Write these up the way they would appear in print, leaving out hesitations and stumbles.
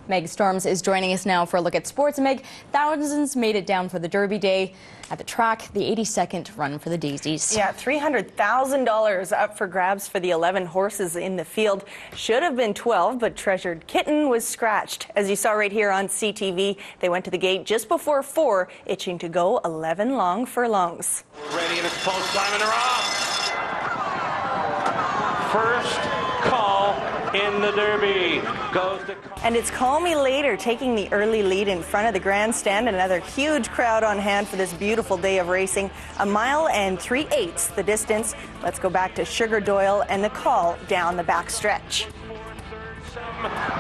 Meg Storms is joining us now for a look at sports. Meg, thousands made it down for the Derby Day at the track, the 82nd run for the Daisies. Yeah, $300,000 up for grabs for the 11 horses in the field. Should have been 12, but Treasured Kitten was scratched. As you saw right here on CTV, they went to the gate just before 4, itching to go 11 long furlongs. Ready in its post, climbing her off. First call in the Derby goes to... And it's Call Me Later taking the early lead in front of the grandstand. Another huge crowd on hand for this beautiful day of racing. 1 mile and 3/8 the distance. Let's go back to Sugar Doyle and the call down the back stretch.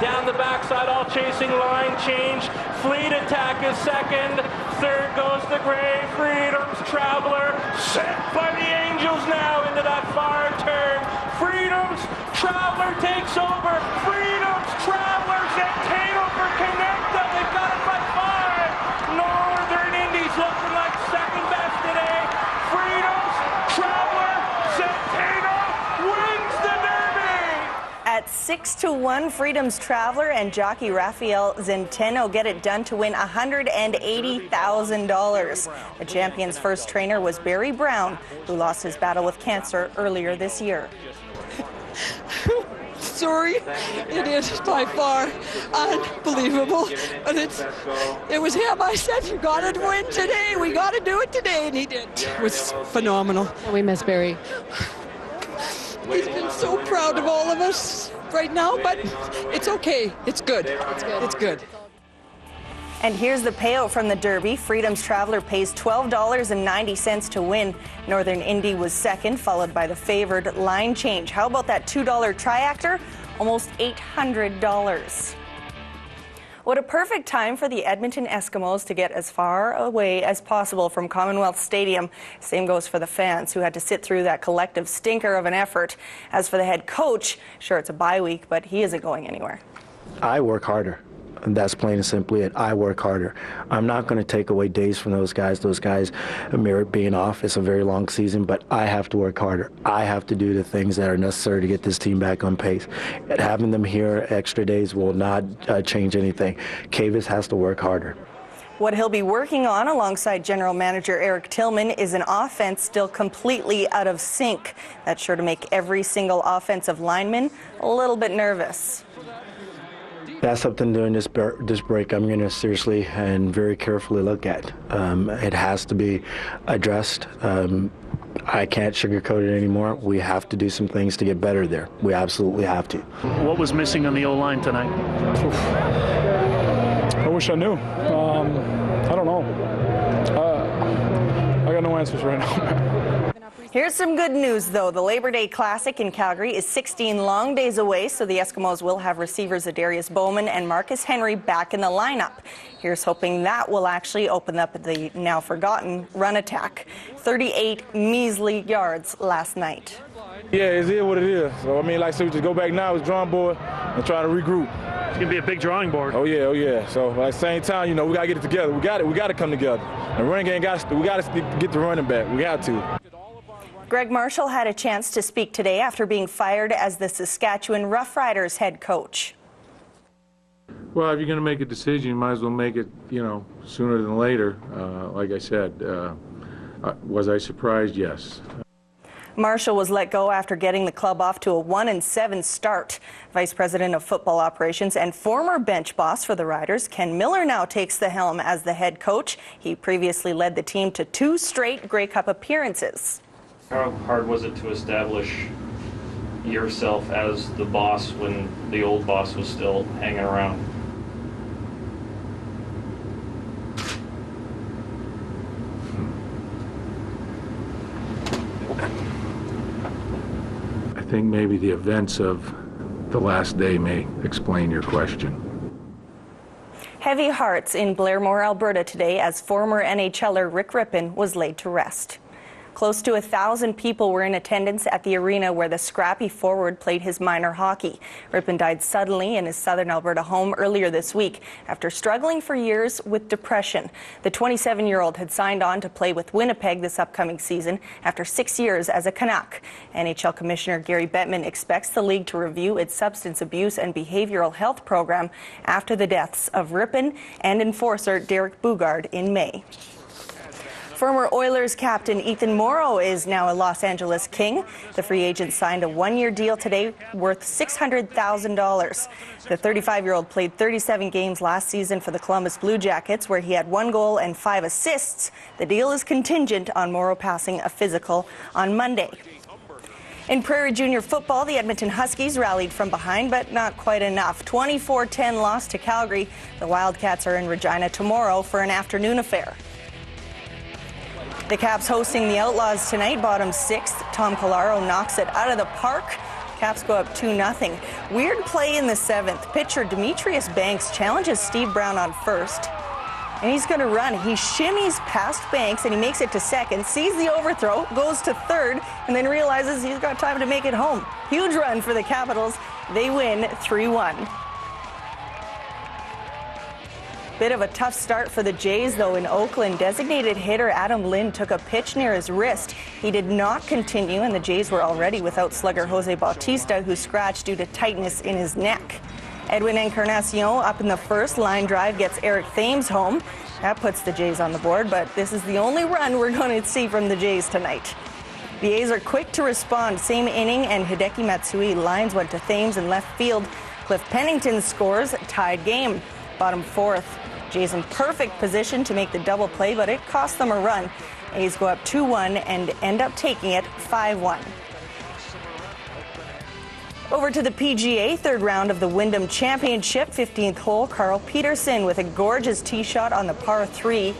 Down the backside, all chasing, line change. Fleet Attack is second. Third goes the Grey Freedom's Traveler. Set by the Angels now into that far turn. Freedom's Traveler takes over. Freedom's Traveler, Zentano for Connecta. They've got it by 5. Northern Indies looking like second best today. Freedom's Traveler, Zentano wins the Derby. At 6-1, Freedom's Traveler and jockey Rafael Zenteno get it done to win $180,000. The champion's first trainer was Barry Brown, who lost his battle with cancer earlier this year. Sorry, it is by far unbelievable, but it was him. I said, you got to win today, we got to do it today, and he did. It was phenomenal. We miss Barry. He's been so proud of all of us right now, but it's okay. It's good. It's good. It's good. And here's the payout from the Derby. Freedom's Traveler pays $12.90 to win. Northern Indy was second, followed by the favored Line Change. How about that $2 triactor? Almost $800. What a perfect time for the Edmonton Eskimos to get as far away as possible from Commonwealth Stadium. Same goes for the fans who had to sit through that collective stinker of an effort. As for the head coach, sure, it's a bye week, but he isn't going anywhere. I work harder. And that's plain and simply it. I work harder. I'm not going to take away days from those guys. Those guys merit being off. It's a very long season, but I have to work harder. I have to do the things that are necessary to get this team back on pace. And having them here extra days will not change anything. Kavis has to work harder. What he'll be working on alongside General Manager Eric Tillman is an offense still completely out of sync. That's sure to make every single offensive lineman a little bit nervous. That's something during this break I'm going to seriously and very carefully look at. It has to be addressed. I can't sugarcoat it anymore. We have to do some things to get better there. We absolutely have to. What was missing on the O-line tonight? I wish I knew. I don't know. I got no answers right now. Here's some good news, though. The Labor Day Classic in Calgary is 16 long days away, so the Eskimos will have receivers Adarius Bowman and Marcus Henry back in the lineup. Here's hoping that will actually open up the now forgotten run attack. 38 measly yards last night. Yeah, it is what it is. So, I mean, like I said, we just go back now as drawing board and try to regroup. It's going to be a big drawing board. Oh, yeah, oh, yeah. So, at the same time, you know, we got to get it together. We got to come together. And running game, we got to get the running back. We got to. Greg Marshall had a chance to speak today after being fired as the Saskatchewan Roughriders head coach. Well, if you're going to make a decision, you might as well make it, you know, sooner than later. Like I said, was I surprised? Yes. Marshall was let go after getting the club off to a 1-7 start. Vice President of Football Operations and former bench boss for the Riders, Ken Miller, now takes the helm as the head coach. He previously led the team to 2 straight Grey Cup appearances. How hard was it to establish yourself as the boss when the old boss was still hanging around? I think maybe the events of the last day may explain your question. Heavy hearts in Blairmore, Alberta today as former NHLer Rick Rippon was laid to rest. Close to 1,000 people were in attendance at the arena where the scrappy forward played his minor hockey. Ripon died suddenly in his southern Alberta home earlier this week after struggling for years with depression. The 27-year-old had signed on to play with Winnipeg this upcoming season after 6 years as a Canuck. NHL Commissioner Gary Bettman expects the league to review its substance abuse and behavioral health program after the deaths of Ripon and enforcer Derek Bugard in May. Former Oilers captain Ethan Morrow is now a Los Angeles King. The free agent signed a one-year deal today worth $600,000. The 35-year-old played 37 games last season for the Columbus Blue Jackets, where he had 1 goal and 5 assists. The deal is contingent on Morrow passing a physical on Monday. In Prairie Junior football, the Edmonton Huskies rallied from behind, but not quite enough. 24-10 loss to Calgary. The Wildcats are in Regina tomorrow for an afternoon affair. The Caps hosting the Outlaws tonight, bottom 6th. Tom Colaro knocks it out of the park. Caps go up 2-0. Weird play in the 7th. Pitcher Demetrius Banks challenges Steve Brown on first. And he's going to run. He shimmies past Banks and he makes it to second, sees the overthrow, goes to third, and then realizes he's got time to make it home. Huge run for the Capitals. They win 3-1. Bit of a tough start for the Jays, though, in Oakland. Designated hitter Adam Lind took a pitch near his wrist. He did not continue, and the Jays were already without slugger Jose Bautista, who scratched due to tightness in his neck. Edwin Encarnacion up in the first. Line drive gets Eric Thames home. That puts the Jays on the board, but this is the only run we're going to see from the Jays tonight. The A's are quick to respond. Same inning, and Hideki Matsui lines went to Thames in left field. Cliff Pennington scores. Tied game. Bottom 4th. Jays in perfect position to make the double play, but it cost them a run. A's go up 2-1 and end up taking it 5-1. Over to the PGA, third round of the Wyndham Championship, 15th hole. Carl Peterson with a gorgeous tee shot on the par 3.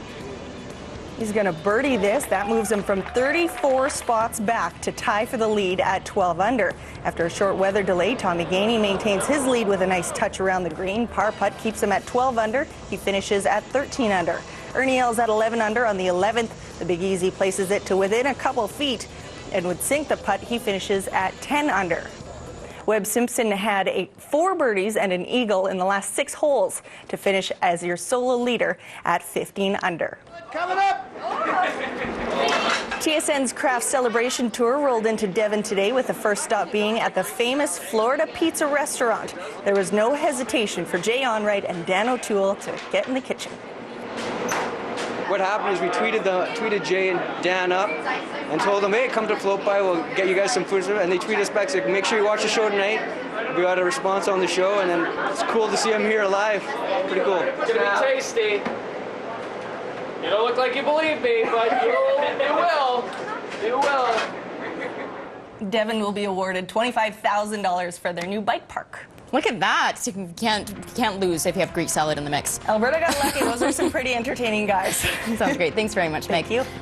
He's going to birdie this. That moves him from 34 spots back to tie for the lead at 12 under. After a short weather delay, Tommy Gainey maintains his lead with a nice touch around the green. Par putt keeps him at 12 under. He finishes at 13 under. Ernie Els at 11 under on the 11th. The Big Easy places it to within a couple feet and would sink the putt. He finishes at 10 under. Webb Simpson had 4 birdies and an eagle in the last 6 holes to finish as your solo leader at 15 under. Coming up! TSN's Craft Celebration Tour rolled into Devon today, with the first stop being at the famous Florida Pizza Restaurant. There was no hesitation for Jay Onright and Dan O'Toole to get in the kitchen. What happened is we tweeted Jay and Dan up and told them, hey, come to Float By, we'll get you guys some food. And they tweeted us back, said, make sure you watch the show tonight. We got a response on the show, and then it's cool to see them here live. Pretty cool. It's gonna be tasty. You don't look like you believe me, but you will. You will. Devon will be awarded $25,000 for their new bike park. Look at that. You can't lose if you have Greek salad in the mix. Alberta got lucky. Those are some pretty entertaining guys. Sounds great. Thanks very much, Meg. Thank you.